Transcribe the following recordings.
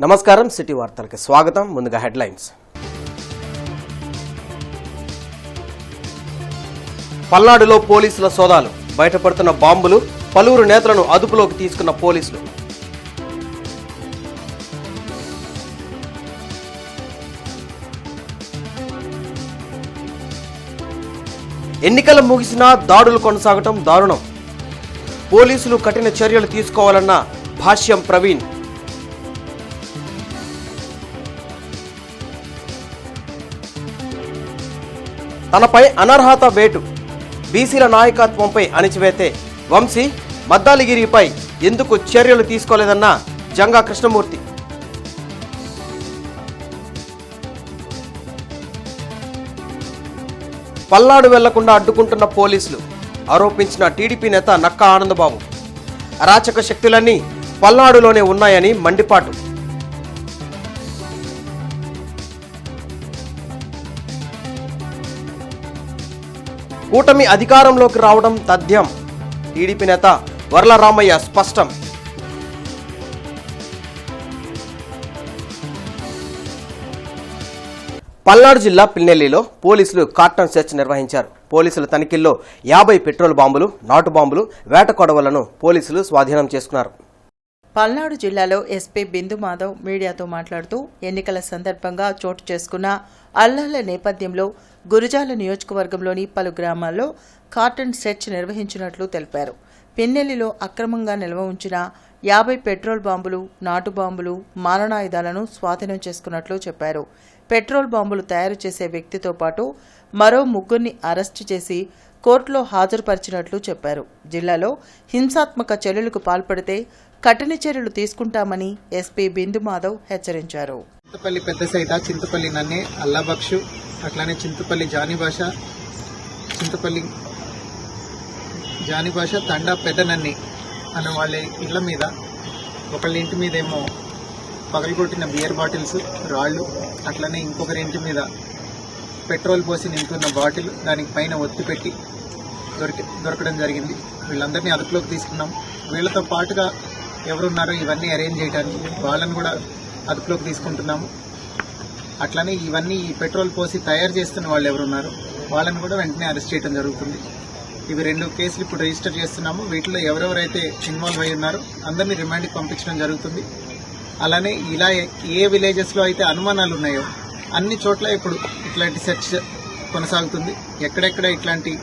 నమస్కారం సిటీ వార్తలకు స్వాగతం. ముందుగా హెడ్లైన్స్. పల్నాడులో పోలీసుల సోదాలు, బయటపడుతున్న బాంబులు, పలువురు నేతలను అదుపులోకి తీసుకున్న పోలీసులు. ఎన్నికలు ముగిసినా దాడులు కొనసాగటం దారుణం. పోలీసులు కఠిన చర్యలు తీసుకోవాలన్న భాష్యం ప్రవీణ్. తనపై అనర్హత వేటు, బీసీల నాయకత్వంపై అణిచివేతే వంశీ, మద్దాలిగిరిపై ఎందుకు చర్యలు తీసుకోలేదన్న జంగా కృష్ణమూర్తి. పల్నాడు వెళ్లకుండా అడ్డుకుంటున్న పోలీసులు, ఆరోపించిన టీడీపీ నేత నక్కా ఆనందబాబు. అరాచక శక్తులన్నీ పల్నాడులోనే ఉన్నాయని మండిపాటు. కూటమి అధికారంలోకి రావడం తథ్యం, టీడీపీ నేత వర్ల రామయ్య స్పష్టం. పల్నాడు జిల్లా పిన్నెల్లిలో పోలీసులు కార్టన్ సెర్చ్ నిర్వహించారు. పోలీసుల తనిఖీల్లో 50 పెట్రోల్ బాంబులు, నాటు బాంబులు, వేట కొడవలను పోలీసులు స్వాధీనం చేసుకున్నారు. పల్నాడు జిల్లాలో ఎస్పీ బిందు మాధవ్ మీడియాతో మాట్లాడుతూ ఎన్నికల సందర్భంగా చోటు చేసుకున్న అల్లర్ల నేపథ్యంలో గురజాల నియోజకవర్గంలోని పలు గ్రామాల్లో కార్టన్ సెర్చ్ నిర్వహించినట్లు తెలిపారు. పిన్నెల్లిలో అక్రమంగా నిల్వ ఉంచిన 50 పెట్రోల్ బాంబులు, నాటు బాంబులు, మారణాయుధాలను స్వాధీనం చేసుకున్నట్లు చెప్పారు. పెట్రోల్ బాంబులు తయారు చేసే వ్యక్తితో పాటు మరో 3 అరెస్టు చేసి కోర్టులో హాజరుపరిచినట్లు చెప్పారు. జిల్లాలో హింసాత్మక చర్యలకు పాల్పడితే కఠిన చర్యలు తీసుకుంటామని ఎస్పీ బిందు మాధవ్ హెచ్చరించారు. చింతపల్లి పెద్ద సైత, చింతపల్లి నన్నే, అల్లాబక్షు, అట్లానే చింతపల్లి జానిభాష తండా పెద్ద నన్ని అనే వాళ్ళ ఇళ్ల మీద, ఒకళ్ళ ఇంటి మీద ఏమో పగలగొట్టిన బియర్ బాటిల్స్, రాళ్లు, అట్లనే ఇంకొకరి ఇంటి మీద పెట్రోల్ పోసి నింపుతున్న బాటిల్, దానికి పైన ఒత్తి పెట్టి దొరకడం జరిగింది. వీళ్ళందరినీ అదుపులోకి తీసుకున్నాం. వీళ్లతో పాటుగా ఎవరున్నారో ఇవన్నీ అరేంజ్ చేయడానికి వాళ్ళని కూడా అదుపులోకి తీసుకుంటున్నాము. అట్లనే ఇవన్నీ ఈ పెట్రోల్ పోసి తయారు చేస్తున్న వాళ్ళు ఎవరున్నారో వాళ్ళని కూడా వెంటనే అరెస్ట్ చేయడం జరుగుతుంది. ఇవి 2 కేసులు ఇప్పుడు రిజిస్టర్ చేస్తున్నాము. వీటిలో ఎవరెవరైతే ఇన్వాల్వ్ అయి ఉన్నారో అందరినీ రిమాండ్కి పంపించడం జరుగుతుంది. అలానే ఇలా ఏ విలేజెస్లో అయితే అనుమానాలు ఉన్నాయో అన్ని చోట్ల ఇప్పుడు ఇట్లాంటి సెర్చ్ కొనసాగుతుంది. ఎక్కడెక్కడ ఇట్లాంటి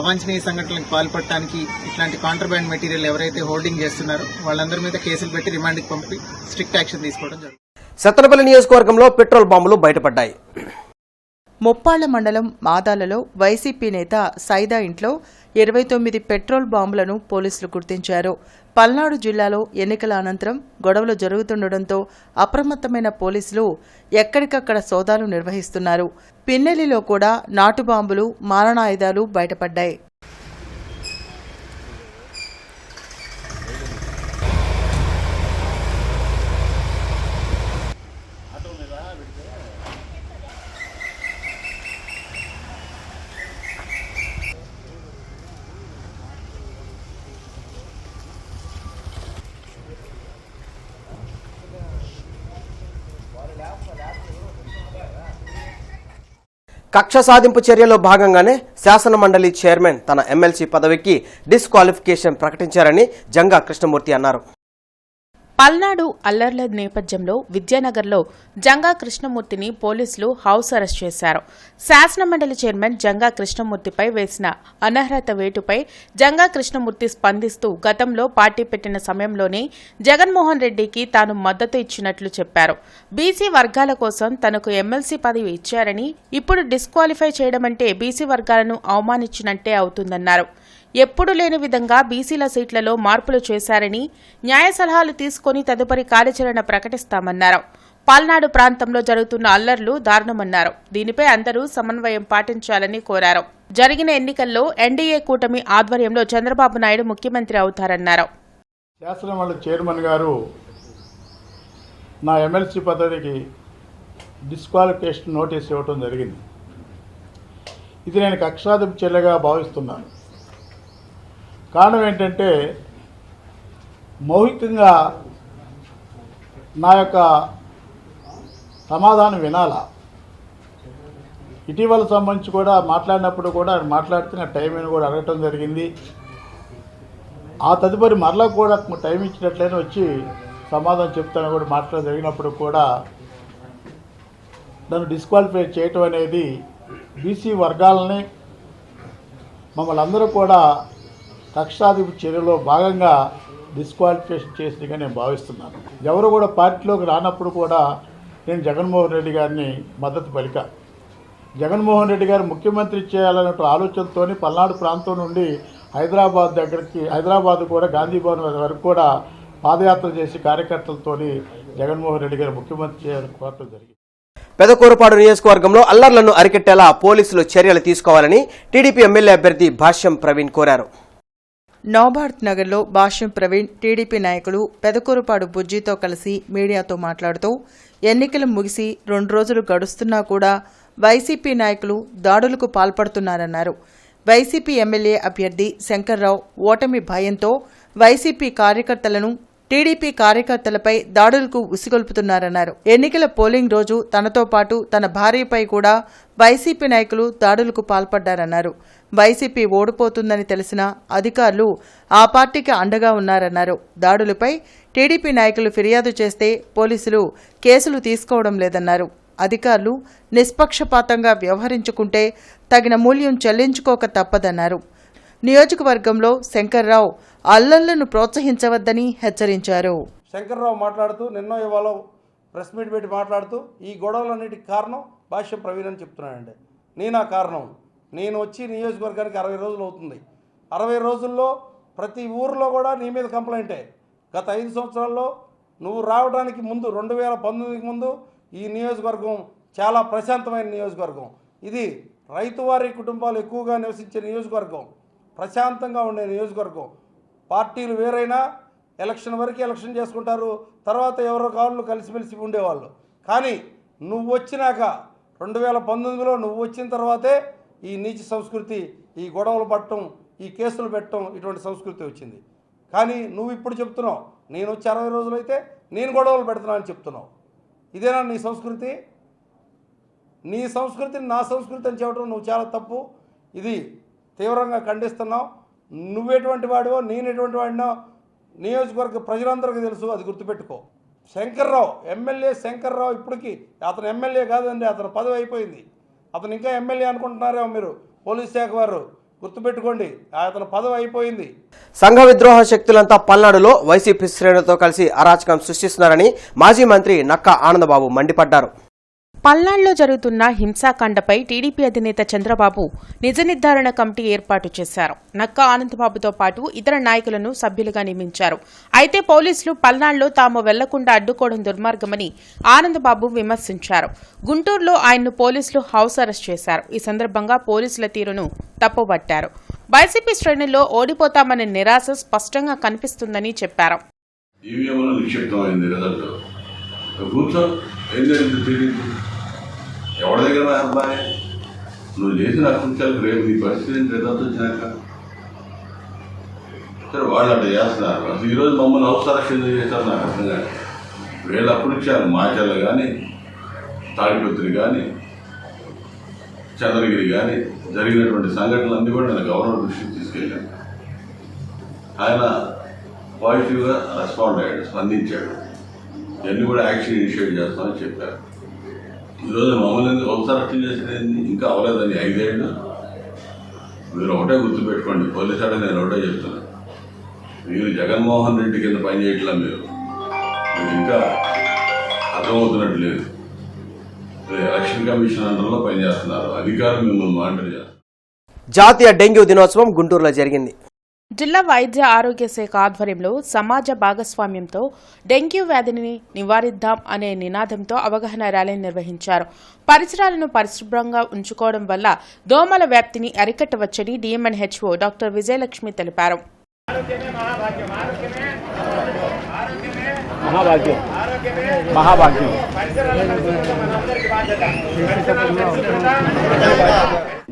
అవాంఛనీయ సంఘటనలకు పాల్పడటానికి ఇట్లాంటి కాంట్రాబ్యాండ్ మెటీరియల్ ఎవరైతే హోల్డింగ్ చేస్తున్నారో వాళ్ళందరి మీద కేసులు పెట్టి రిమాండ్కి పంపి స్ట్రిక్ట్ యాక్షన్ తీసుకోవడం జరుగుతుంది. సత్తెనపల్లి నియోజకవర్గంలో పెట్రోల్ బాంబులు బయటపడ్డాయి. ముప్పాళ్ల మండలం మాదాలలో వైసీపీ నేత సైదా ఇంట్లో 29 పెట్రోల్ బాంబులను పోలీసులు గుర్తించారు. పల్నాడు జిల్లాలో ఎన్నికల అనంతరం గొడవలు జరుగుతుండటంతో అప్రమత్తమైన పోలీసులు ఎక్కడికక్కడ సోదాలు నిర్వహిస్తున్నారు. పిన్నెల్లిలో కూడా నాటు బాంబులు, మారణాయుధాలు బయటపడ్డాయి. కక్ష సాధింపు చర్యలో భాగంగానే శాసన మండలి చైర్మన్ తన ఎమ్మెల్సీ పదవికి డిస్క్వాలిఫికేషన్ ప్రకటించారని జంగా కృష్ణమూర్తి అన్నారు. పల్నాడు అల్లర్ల నేపథ్యంలో విద్యానగర్లో జంగా కృష్ణమూర్తిని పోలీసులు హౌస్ అరెస్ట్ చేశారు. శాసనమండలి చైర్మన్ జంగా కృష్ణమూర్తిపై వేసిన అనర్హత వేటుపై జంగా కృష్ణమూర్తి స్పందిస్తూ గతంలో పార్టీ పెట్టిన సమయంలోనే జగన్మోహన్ రెడ్డికి తాను మద్దతు ఇచ్చినట్లు చెప్పారు. బీసీ వర్గాల కోసం తనకు ఎమ్మెల్సీ పదవి ఇచ్చారని ఇప్పుడు డిస్క్వాలిఫై చేయడమంటే బీసీ వర్గాలను అవమానించినట్టే అవుతుందన్నారు. ఎప్పుడూ లేని విధంగా బీసీల సీట్లలో మార్పులు చేశారని, న్యాయ సలహాలు తీసుకుని తదుపరి కార్యాచరణ ప్రకటిస్తామన్నారు. పల్నాడు ప్రాంతంలో జరుగుతున్న అల్లర్లు దారుణమన్నారు. దీనిపై అందరూ సమన్వయం పాటించాలని కోరారు. జరిగిన ఎన్నికల్లో ఎన్డీఏ కూటమి ఆధ్వర్యంలో చంద్రబాబు నాయుడు ముఖ్యమంత్రి అవుతారన్నారు. శాసనమండలి చైర్మన్ గారు నా ఎమ్మెల్సీ పదవికి డిస్క్వాలిఫికేషన్ నోటీస్ ఇవ్వడం జరిగింది. ఇది నేను కక్షాదింపు చర్యగా భావిస్తున్నాను. కారణం ఏంటంటే మౌఖికంగా నా యొక్క సమాధానం వినాలా. ఇటీవల సంబంధించి కూడా మాట్లాడినప్పుడు కూడా ఆయన మాట్లాడుతున్న టైం అని కూడా అడగటం జరిగింది. ఆ తదుపరి మరలా కూడా టైం ఇచ్చినట్లయినా వచ్చి సమాధానం చెప్తాను కూడా మాట్లాడడం జరిగినప్పుడు కూడా నన్ను డిస్క్వాలిఫై చేయటం అనేది బీసీ వర్గాలని మమ్మల్ని అందరూ కూడా కక్షాధిపతి చర్యలో భాగంగా డిస్క్వాలిఫికేషన్ చేసినగా నేను భావిస్తున్నాను. ఎవరు కూడా పార్టీలోకి రానప్పుడు కూడా నేను జగన్మోహన్ రెడ్డి గారిని మద్దతు పలికా. జగన్మోహన్ రెడ్డి గారు ముఖ్యమంత్రి చేయాలనే ఆలోచనతో పల్నాడు ప్రాంతం నుండి హైదరాబాద్ కూడా గాంధీ భవన్ వరకు కూడా పాదయాత్ర చేసి కార్యకర్తలతో జగన్మోహన్ రెడ్డి గారు ముఖ్యమంత్రి చేయాలని కోరటం జరిగింది. పెదకూరుపాడు నియోజకవర్గంలో అల్లర్లను అరికట్టేలా పోలీసులు చర్యలు తీసుకోవాలని టీడీపీ ఎమ్మెల్యే అభ్యర్థి భాష్యం ప్రవీణ్ కోరారు. నౌబార్త్ నగర్లో భాష్యం ప్రవీణ్ టీడీపీ నాయకులు పెదకూరుపాడు బుజ్జితో కలిసి మీడియాతో మాట్లాడుతూ ఎన్నికలు ముగిసి 2 రోజులు గడుస్తున్నా కూడా వైసీపీ నాయకులు దాడులకు పాల్పడుతున్నారన్నారు. వైసీపీ ఎమ్మెల్యే అభ్యర్థి శంకర్రావు ఓటమి భయంతో వైసీపీ కార్యకర్తలను టీడీపీ కార్యకర్తలపై దాడులకు ఉసిగొల్పుతున్నారన్నారు. ఎన్నికల పోలింగ్ రోజు తనతో పాటు తన భార్యపై కూడా వైసీపీ నాయకులు దాడులకు పాల్పడ్డారన్నారు. వైసీపీ ఓడిపోతుందని తెలిసిన అధికారులు ఆ పార్టీకి అండగా ఉన్నారన్నారు. దాడులపై టీడీపీ నాయకులు ఫిర్యాదు చేస్తే పోలీసులు కేసులు తీసుకోవడం లేదన్నారు. అధికారులు నిష్పక్షపాతంగా వ్యవహరించుకుంటే తగిన మూల్యం చెల్లించుకోక తప్పదన్నారు. నియోజకవర్గంలో శంకర్రావు అల్లర్లను ప్రోత్సహించవద్దని హెచ్చరించారు. శంకర్రావు మాట్లాడుతూ నిన్న ఇవాళ ప్రెస్ మీట్ పెట్టి మాట్లాడుతూ ఈ గొడవలన్నిటికి కారణం భాష్యం ప్రవీణ్ అని చెప్తున్నానండి. నేనా కారణం. నేను వచ్చి నియోజకవర్గానికి 60 రోజులు అవుతుంది. 60 రోజుల్లో ప్రతి ఊరిలో కూడా నీ మీద కంప్లైంటే. గత 5 సంవత్సరాల్లో నువ్వు రావడానికి ముందు 2019కి ముందు ఈ నియోజకవర్గం చాలా ప్రశాంతమైన నియోజకవర్గం. ఇది రైతువారి కుటుంబాలు ఎక్కువగా నివసించే నియోజకవర్గం, ప్రశాంతంగా ఉండే నియోజకవర్గం. పార్టీలు వేరైనా ఎలక్షన్ వరకు ఎలక్షన్ చేసుకుంటారు, తర్వాత ఎవరో కాళ్ళు కలిసిమెలిసి ఉండేవాళ్ళు. కానీ నువ్వు వచ్చినాక 2019లో నువ్వు వచ్చిన తర్వాతే ఈ నీచ సంస్కృతి, ఈ గొడవలు పట్టడం, ఈ కేసులు పెట్టడం, ఇటువంటి సంస్కృతి వచ్చింది. కానీ నువ్వు ఇప్పుడు చెప్తున్నావు నేను వచ్చి 60 రోజులైతే నేను గొడవలు పెడుతున్నా అని చెప్తున్నావు. ఇదేనా నీ సంస్కృతి? నీ సంస్కృతిని నా సంస్కృతి అని చెప్పడం నువ్వు చాలా తప్పు. ఇది తీవ్రంగా ఖండిస్తున్నావు. నువ్వెటువంటి వాడివో నేను ఎటువంటి వాడినో నియోజకవర్గ ప్రజలందరికీ తెలుసు, అది గుర్తుపెట్టుకో. శంకర్రావు ఎమ్మెల్యే శంకర్రావు ఇప్పటికీ అతను ఎమ్మెల్యే కాదండి, అతను పదవి అయిపోయింది. అతను ఇంకా ఎమ్మెల్యే అనుకుంటున్నారేమో మీరు, పోలీస్ శాఖ వారు. గుర్తుపెట్టుకోండి, అతను పదవి అయిపోయింది. సంఘ విద్రోహ శక్తులంతా పల్నాడులో వైసీపీ శ్రేణులతో కలిసి అరాచకం సృష్టిస్తున్నారని మాజీ మంత్రి నక్కా ఆనందబాబు మండిపడ్డారు. పల్నాడులో జరుగుతున్న హింసాకాండపై టీడీపీ అధినేత చంద్రబాబు నిజ నిర్ధారణ కమిటీ ఏర్పాటు చేశారు. నక్కా ఆనందబాబుతో పాటు ఇతర నాయకులను సభ్యులుగా నియమించారు. అయితే పోలీసులు పల్నాడులో తాము వెళ్లకుండా అడ్డుకోవడం దుర్మార్గమని ఆనందబాబు విమర్శించారు. గుంటూరులో ఆయన్ను పోలీసులు హౌస్ అరెస్ట్ చేశారు. ఈ సందర్భంగా పోలీసుల తీరును తప్పుబట్టారు. వైసీపీ శ్రేణుల్లో ఓడిపోతామనే నిరాశ స్పష్టంగా కనిపిస్తుందని చెప్పారు. ఎవరి దగ్గర అబ్బాయి నువ్వు చేసిన అకృత్యాలకు రేపు నీ పరిస్థితి రిజల్ట్ వచ్చినాక సరే వాళ్ళు అట్లా చేస్తున్నారు. అసలు ఈరోజు మమ్మల్ని హౌస్ అరెస్ట్ ఎందుకు చేశారు నాకు అర్థం కాదు. వీళ్ళ అకృత్యాలు మాచర్ల కానీ, తాడిపత్రి కానీ, చంద్రగిరి కానీ జరిగినటువంటి సంఘటనలన్నీ కూడా నేను గవర్నర్ దృష్టికి తీసుకెళ్ళాను. ఆయన పాజిటివ్గా రెస్పాండ్ అయ్యాడు, స్పందించాడు. ఇవన్నీ కూడా యాక్షన్ ఇనిషియేట్ చేస్తామని చెప్పారు. ఈరోజు మమ్మల్ని హౌస్ అరెస్ట్ చేసేది ఇంకా అవ్వలేదని 5 ఏళ్ళు. మీరు ఒకటే గుర్తుపెట్టుకోండి, పోలీసు ఆడ నేను ఒకటే చెప్తున్నాను, మీరు జగన్మోహన్ రెడ్డి కింద పనిచేయట్లా. మీరు ఇంకా అర్థమవుతున్నట్టు లేదు. ఎలక్షన్ కమిషన్ అండర్లో పనిచేస్తున్నారు, అధికారులు మిమ్మల్ని మానిటర్ చేస్తారు. జాతీయ డెంగ్యూ దినోత్సవం గుంటూరులో జరిగింది. జిల్లా వైద్య ఆరోగ్య శాఖ ఆధ్వర్యంలో సమాజ భాగస్వామ్యంతో డెంగ్యూ వ్యాధిని నివారిద్దాం అనే నినాదంతో అవగాహన ర్యాలీని నిర్వహించారు. పరిసరాలను పరిశుభ్రంగా ఉంచుకోవడం వల్ల దోమల వ్యాప్తిని అరికట్టవచ్చని DMNHO డాక్టర్ విజయలక్ష్మి తెలిపారు.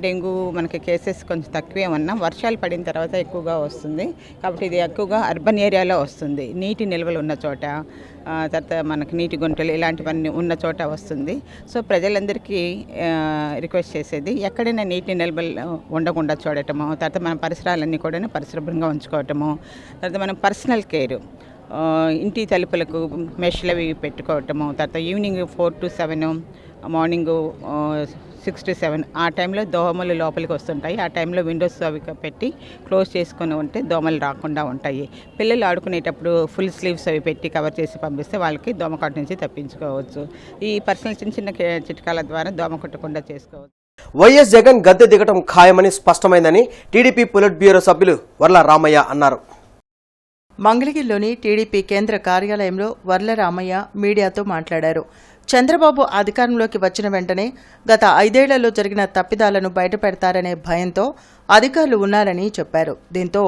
డెంగ్యూ మనకి కేసెస్ కొంచెం తక్కువే ఉన్నా వర్షాలు పడిన తర్వాత ఎక్కువగా వస్తుంది. కాబట్టి ఇది ఎక్కువగా అర్బన్ ఏరియాలో వస్తుంది. నీటి నిల్వలు ఉన్న చోట, తర్వాత మనకి నీటి గుంటలు ఇలాంటివన్నీ ఉన్న చోట వస్తుంది. సో ప్రజలందరికీ రిక్వెస్ట్ చేసేది ఎక్కడైనా నీటి నిల్వలు ఉండకుండా చూడటము, తర్వాత మన పరిసరాలన్నీ కూడా పరిశుభ్రంగా ఉంచుకోవటము, తర్వాత మనం పర్సనల్ కేర్, ఇంటి తలుపులకు మెష్లు అవి పెట్టుకోవటము, తర్వాత ఈవినింగ్ 4 to 7, మార్నింగ్ 6 to 7 ఆ టైంలో దోమలు లోపలికి వస్తుంటాయి. ఆ టైంలో విండోస్ అవి పెట్టి క్లోజ్ చేసుకొని ఉంటే దోమలు రాకుండా ఉంటాయి. పిల్లలు ఆడుకునేటప్పుడు ఫుల్ స్లీవ్స్ అవి పెట్టి కవర్ చేసి పంపిస్తే వాళ్ళకి దోమకాటు నుంచి తప్పించుకోవచ్చు. ఈ పర్సనల్ చిన్న చిన్న చిట్కాల ద్వారా దోమ కొట్టకుండా చేసుకోవచ్చు. వైఎస్ జగన్ గద్దె దిగటం ఖాయమని స్పష్టమైందని టీడీపీ పొలిట్ బ్యూరో సభ్యులు వర్ల రామయ్య అన్నారు. మంగళగిరిలోని టీడీపీ కేంద్ర కార్యాలయంలో వర్ల రామయ్య మీడియాతో మాట్లాడారు. చంద్రబాబు అధికారంలోకి వచ్చిన వెంటనే గత 5 ఏళ్లలో జరిగిన తప్పిదాలను బయటపెడతారనే భయంతో అధికారులు ఉన్నారని చెప్పారు. దీంతో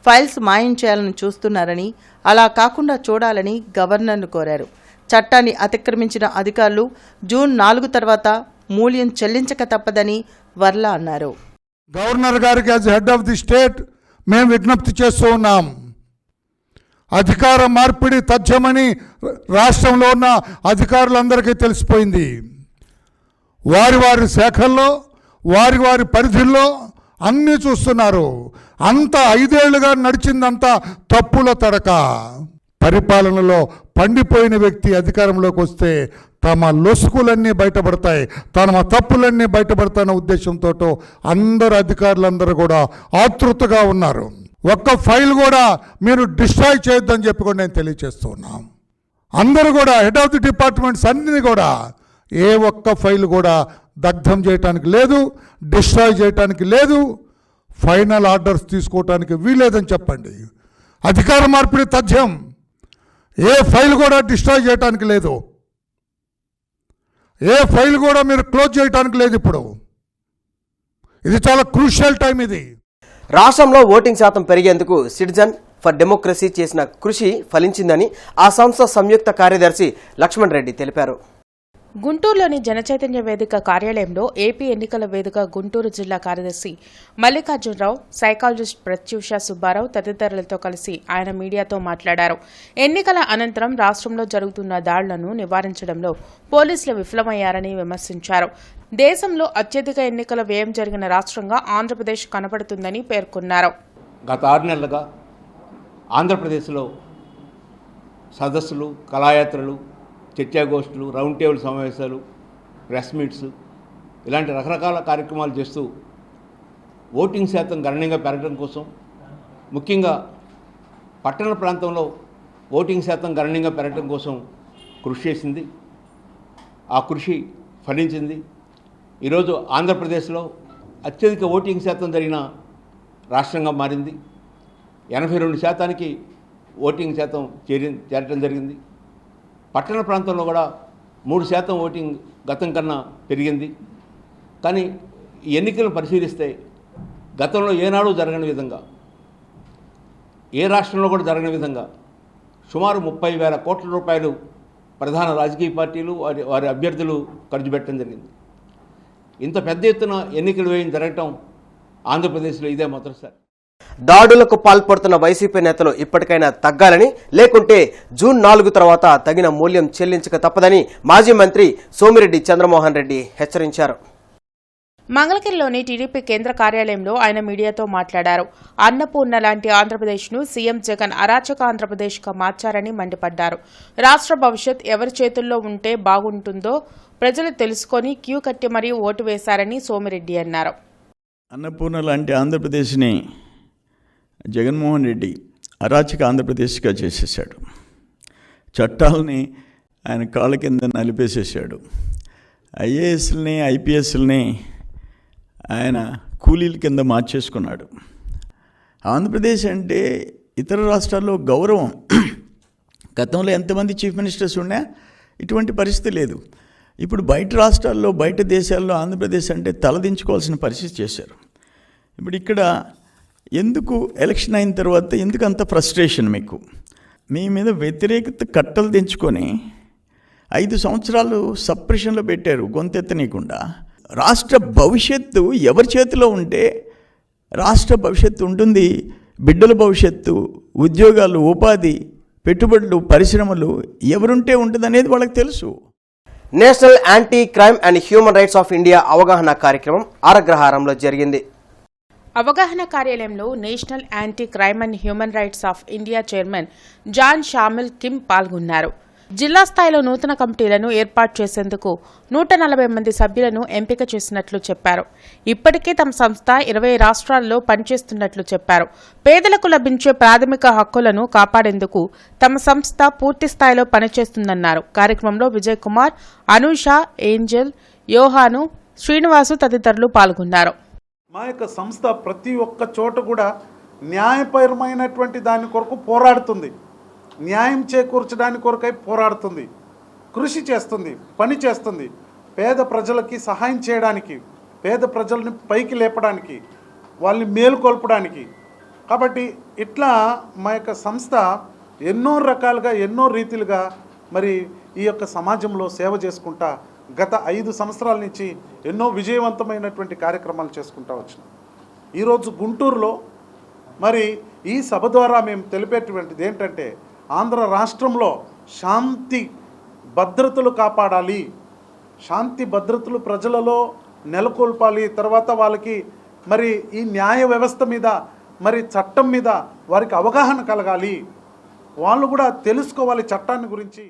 ఫైల్స్ మాయించేయాలని చూస్తున్నారని, అలా కాకుండా చూడాలని గవర్నర్ను కోరారు. చట్టాన్ని అతిక్రమించిన అధికారులు జూన్ 4 తర్వాత మూల్యం చెల్లించక తప్పదని వర్ల అన్నారు. గవర్నర్ గారికి as head of the state మేము విజ్ఞప్తి చేస్తూ ఉన్నాం. అధికార మార్పిడి తథ్యమని రాష్ట్రంలో ఉన్న అధికారులందరికీ తెలిసిపోయింది. వారి వారి శాఖల్లో వారి వారి పరిధిల్లో అన్నీ చూస్తున్నారు. అంత 5 ఏళ్లుగా నడిచిందంతా తప్పుల తడక. పరిపాలనలో పండిపోయిన వ్యక్తి అధికారంలోకి వస్తే తమ లొసుకులన్నీ బయటపడతాయి, తమ తప్పులన్నీ బయటపడతాయన్న ఉద్దేశంతో అందరు అధికారులందరూ కూడా ఆతృతగా ఉన్నారు. ఒక్క ఫైల్ కూడా మీరు డిస్ట్రాయ్ చేయొద్దని చెప్పి కూడా నేను తెలియజేస్తూ ఉన్నాం. అందరూ కూడా హెడ్ ఆఫ్ ది డిపార్ట్మెంట్స్ అన్నీ కూడా ఏ ఒక్క ఫైల్ కూడా దగ్ధం చేయడానికి లేదు, డిస్ట్రాయ్ చేయడానికి లేదు, ఫైనల్ ఆర్డర్స్ తీసుకోవడానికి వీలేదని చెప్పండి. అధికార మార్పిడి తథ్యం. ఏ ఫైల్ కూడా డిస్ట్రాయ్ చేయడానికి లేదు, ఏ ఫైల్ కూడా మీరు క్లోజ్ చేయడానికి లేదు. ఇప్పుడు ఇది చాలా క్రూషియల్ టైం. ఇది రాష్ట్రంలో ఓటింగ్ శాతం పెరిగేందుకు సిటిజన్ ఫర్ డెమోక్రసీ చేసిన కృషి ఫలించిందని ఆ సంస్థ సంయుక్త కార్యదర్శి లక్ష్మణ్ రెడ్డి తెలిపారు. గుంటూరులోని జనచైతన్య వేదిక కార్యాలయంలో ఏపీ ఎన్నికల వేదిక గుంటూరు జిల్లా కార్యదర్శి మల్లికార్జునరావు, సైకాలజిస్ట్ ప్రత్యూష సుబ్బారావు తదితరులతో కలిసి ఆయన మీడియాతో మాట్లాడారు. ఎన్నికల అనంతరం రాష్ట్రంలో జరుగుతున్న దాడులను నివారించడంలో పోలీసులు విఫలమయ్యారని విమర్శించారు. దేశంలో అత్యధిక ఎన్నికల వ్యయం జరిగిన రాష్ట్రంగా ఆంధ్రప్రదేశ్ కనపడుతుందని పేర్కొన్నారు. గత 6 నెలలుగా ఆంధ్రప్రదేశ్లో సదస్సులు, కళాయాత్రలు, చర్చాగోష్ఠులు, రౌండ్ టేబుల్ సమావేశాలు, ప్రెస్ మీట్స్ ఇలాంటి రకరకాల కార్యక్రమాలు చేస్తూ ఓటింగ్ శాతం గణనీయంగా పెరగడం కోసం, ముఖ్యంగా పట్టణ ప్రాంతంలో ఓటింగ్ శాతం గణనీయంగా పెరగడం కోసం కృషి చేసింది. ఆ కృషి ఫలించింది. ఈరోజు ఆంధ్రప్రదేశ్లో అత్యధిక ఓటింగ్ శాతం జరిగిన రాష్ట్రంగా మారింది. 82% ఓటింగ్ శాతం చేరటం జరిగింది. పట్టణ ప్రాంతంలో కూడా 3% ఓటింగ్ గతం కన్నా పెరిగింది. కానీ ఈ ఎన్నికలను పరిశీలిస్తే గతంలో ఏనాడు జరగని విధంగా, ఏ రాష్ట్రంలో కూడా జరగని విధంగా సుమారు 30,000 కోట్ల రూపాయలు ప్రధాన రాజకీయ పార్టీలు వారి అభ్యర్థులు ఖర్చు పెట్టడం జరిగింది. ఇంత పెద్ద ఎత్తున ఎన్నికల వ్యయం జరగటం ఆంధ్రప్రదేశ్లో ఇదే మొదటిసారి. దాడులకు పాల్పడుతున్న వైసీపీ నేతలు ఇప్పటికైనా తగ్గాలని, లేకుంటే జూన్ 4 తర్వాత తగిన మూల్యం చెల్లించక తప్పదని మాజీ మంత్రి సోమిరెడ్డి చంద్రమోహన్ రెడ్డి హెచ్చరించారు. మంగళగిరిలోని టీడీపీ కేంద్ర కార్యాలయంలో ఆయన మీడియాతో మాట్లాడారు. అన్నపూర్ణ లాంటి ఆంధ్రప్రదేశ్ను సీఎం జగన్ అరాచక ఆంధ్రప్రదేశ్గా మార్చారని మండిపడ్డారు. రాష్ట్ర భవిష్యత్ ఎవరి చేతుల్లో ఉంటే బాగుంటుందో ప్రజలు తెలుసుకొని క్యూ కట్టి మరీ ఓటు వేశారని సోమిరెడ్డి అన్నారు. అన్నపూర్ణ లాంటి ఆంధ్రప్రదేశ్ని జగన్మోహన్ రెడ్డి అరాచక ఆంధ్రప్రదేశ్గా చేసేసాడు. చట్టాలని ఆయన కాళ్ళ కింద నలిపేసేసాడు. ఐఏఎస్లని, ఐపీఎస్లని ఆయన కూలీల కింద మార్చేసుకున్నాడు. ఆంధ్రప్రదేశ్ అంటే ఇతర రాష్ట్రాల్లో గౌరవం. గతంలో ఎంతమంది చీఫ్ మినిస్టర్స్ ఉన్నా ఇటువంటి పరిస్థితి లేదు. ఇప్పుడు బయట రాష్ట్రాల్లో, బయట దేశాల్లో ఆంధ్రప్రదేశ్ అంటే తలదించుకోవాల్సిన పరిస్థితి చేశారు. ఇప్పుడు ఇక్కడ ఎందుకు ఎలక్షన్ అయిన తర్వాత ఎందుకు అంత ఫ్రస్ట్రేషన్ మీకు? మీ మీద వ్యతిరేకత కట్టలు తెంచుకొని 5 సంవత్సరాలు సప్రెషన్లో పెట్టారు, గొంతెత్తనీయకుండా. రాష్ట్ర భవిష్యత్తు ఎవరి చేతిలో ఉంటే రాష్ట్ర భవిష్యత్తు ఉంటుంది. బిడ్డల భవిష్యత్తు, ఉద్యోగాలు, ఉపాధి, పెట్టుబడులు, పరిశ్రమలు ఎవరుంటే ఉంటుంది అనేది వాళ్ళకి తెలుసు. National anti crime and human rights of India అవగాహన కార్యక్రమం ఆరగ్రహారంలో జరిగింది. అవగాహన కార్యాలయంలో national anti crime and human rights of India chairman John Shamil Kim పాల్గొన్నారు. జిల్లా స్థాయిలో నూతన కమిటీలను ఏర్పాటు చేసేందుకు 140 మంది సభ్యులను ఎంపిక చేసినట్లు చెప్పారు. ఇప్పటికే తమ సంస్థ 20 రాష్ట్రాల్లో పనిచేస్తున్నట్లు చెప్పారు. పేదలకు లభించే ప్రాథమిక హక్కులను కాపాడేందుకు తమ సంస్థ పూర్తి స్థాయిలో పనిచేస్తుందన్నారు. కార్యక్రమంలో విజయ్ కుమార్, అనూష, ఏంజల్, యోహాను, శ్రీనివాసు తదితరులు పాల్గొన్నారు. మా యొక్క సంస్థ ప్రతి ఒక్క చోట కూడా న్యాయపరమైనటువంటి దాని కొరకు పోరాడుతుంది, న్యాయం చేకూర్చడానికి కొరకై పోరాడుతుంది, కృషి చేస్తుంది, పని చేస్తుంది. పేద ప్రజలకి సహాయం చేయడానికి, పేద ప్రజల్ని పైకి లేపడానికి, వాళ్ళని మేలుకొల్పడానికి. కాబట్టి ఇట్లా మా యొక్క సంస్థ ఎన్నో రకాలుగా, ఎన్నో రీతిలుగా మరి ఈ యొక్క సమాజంలో సేవ చేసుకుంటా గత 5 సంవత్సరాల నుంచి ఎన్నో విజయవంతమైనటువంటి కార్యక్రమాలు చేసుకుంటూ వచ్చినాం. ఈరోజు గుంటూరులో మరి ఈ సభ ద్వారా మేము తెలిపేటువంటిది ఏంటంటే, ఆంధ్ర రాష్ట్రంలో శాంతి భద్రతలు కాపాడాలి, శాంతి భద్రతలు ప్రజలలో నెలకొల్పాలి. తర్వాత వాళ్ళకి మరి ఈ న్యాయ వ్యవస్థ మీద, మరి చట్టం మీద వారికి అవగాహన కలగాలి, వాళ్ళు కూడా తెలుసుకోవాలి చట్టాన్ని గురించి.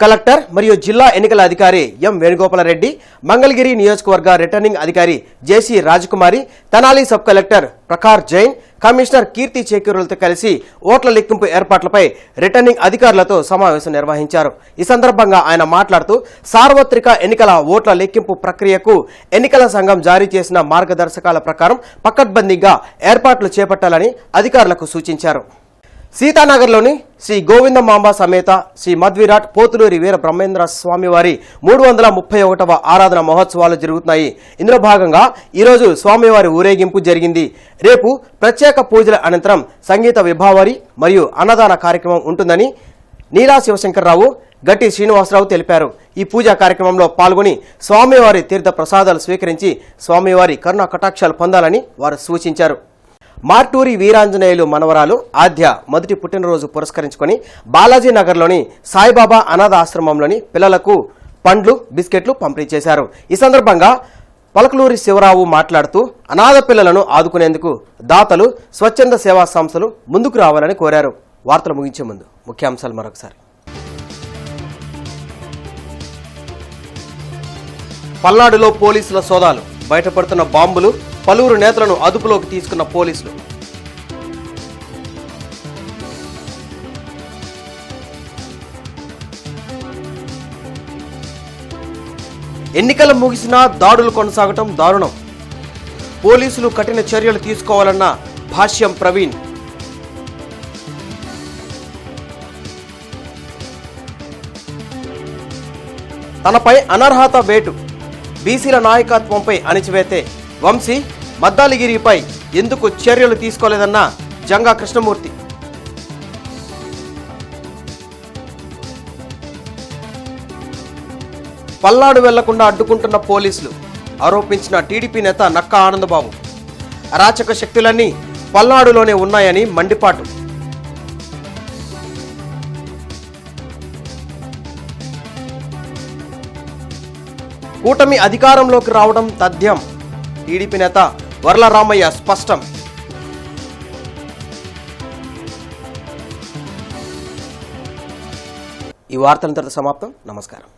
కలెక్టర్ మరియు జిల్లా ఎన్నికల అధికారి ఎం వేణుగోపాలరెడ్డి, మంగళగిరి నియోజకవర్గ రిటర్నింగ్ అధికారి JC Rajakumari, Tenali sub collector Prakhar Jain, commissioner Keerthi చేకూరులతో కలిసి ఓట్ల లెక్కింపు ఏర్పాట్లపై రిటర్నింగ్ అధికారులతో సమావేశం నిర్వహించారు. ఈ సందర్భంగా ఆయన మాట్లాడుతూ సార్వత్రిక ఎన్నికల ఓట్ల లెక్కింపు ప్రక్రియకు ఎన్నికల సంఘం జారీ చేసిన మార్గదర్శకాల ప్రకారం పకడ్బందీగా ఏర్పాట్లు చేపట్టాలని అధికారులకు సూచించారు. సీతానగర్లోని శ్రీ గోవిందమాంబ సమేత శ్రీ మధ్విరాట్ పోతులూరి వీర బ్రహ్మేంద్ర స్వామివారి 331వ ఆరాధన మహోత్సవాలు జరుగుతున్నాయి. ఇందులో భాగంగా ఈరోజు స్వామివారి ఊరేగింపు జరిగింది. రేపు ప్రత్యేక పూజల అనంతరం సంగీత విభావరి మరియు అన్నదాన కార్యక్రమం ఉంటుందని నీలా శివశంకర్రావు, గట్టి శ్రీనివాసరావు తెలిపారు. ఈ పూజా కార్యక్రమంలో పాల్గొని స్వామివారి తీర్థ ప్రసాదాలు స్వీకరించి స్వామివారి కరుణా కటాక్షాలు పొందాలని వారు సూచించారు. మార్టూరి వీరాంజనేయులు మనవరాలు ఆద్య మొదటి పుట్టినరోజు పురస్కరించుకొని బాలాజీ నగర్లోని సాయిబాబా అనాథ ఆశ్రమంలోని పిల్లలకు పండ్లు, బిస్కెట్లు పంపిణీ చేశారు. ఈ సందర్భంగా పలకలూరి శివరావు మాట్లాడుతూ అనాథ పిల్లలను ఆదుకునేందుకు దాతలు, స్వచ్ఛంద సేవా సంస్థలు ముందుకు రావాలని కోరారు. వార్తలు ముగించే ముందు ముఖ్యాంశాలు మరొకసారి. పల్నాడులో పోలీసుల సోదాలు, బయటపడుతున్న బాంబులు, పలువురు నేతలను అదుపులోకి తీసుకున్న పోలీసులు. ఎన్నికలు ముగిసినా దాడులు కొనసాగటం దారుణం, పోలీసులు కఠిన చర్యలు తీసుకోవాలన్న భాష్యం ప్రవీణ్. తనపై అనర్హత వేటు, బీసీల నాయకత్వంపై అణిచివేతే, వంశీ మద్దాలిగిరిపై ఎందుకు చర్యలు తీసుకోలేదన్న జంగా కృష్ణమూర్తి. పల్నాడు వెళ్లకుండా అడ్డుకుంటున్న పోలీసులు, ఆరోపించిన టీడీపీ నేత నక్కా ఆనందబాబు. అరాచక శక్తులన్నీ పల్నాడులోనే ఉన్నాయని మండిపాటు. కూటమి అధికారంలోకి రావడం తథ్యం, టీడీపీ నేత వర్ల రామయ్య స్పష్టం. ఈ వార్తలంతటితో సమాప్తం. నమస్కారం.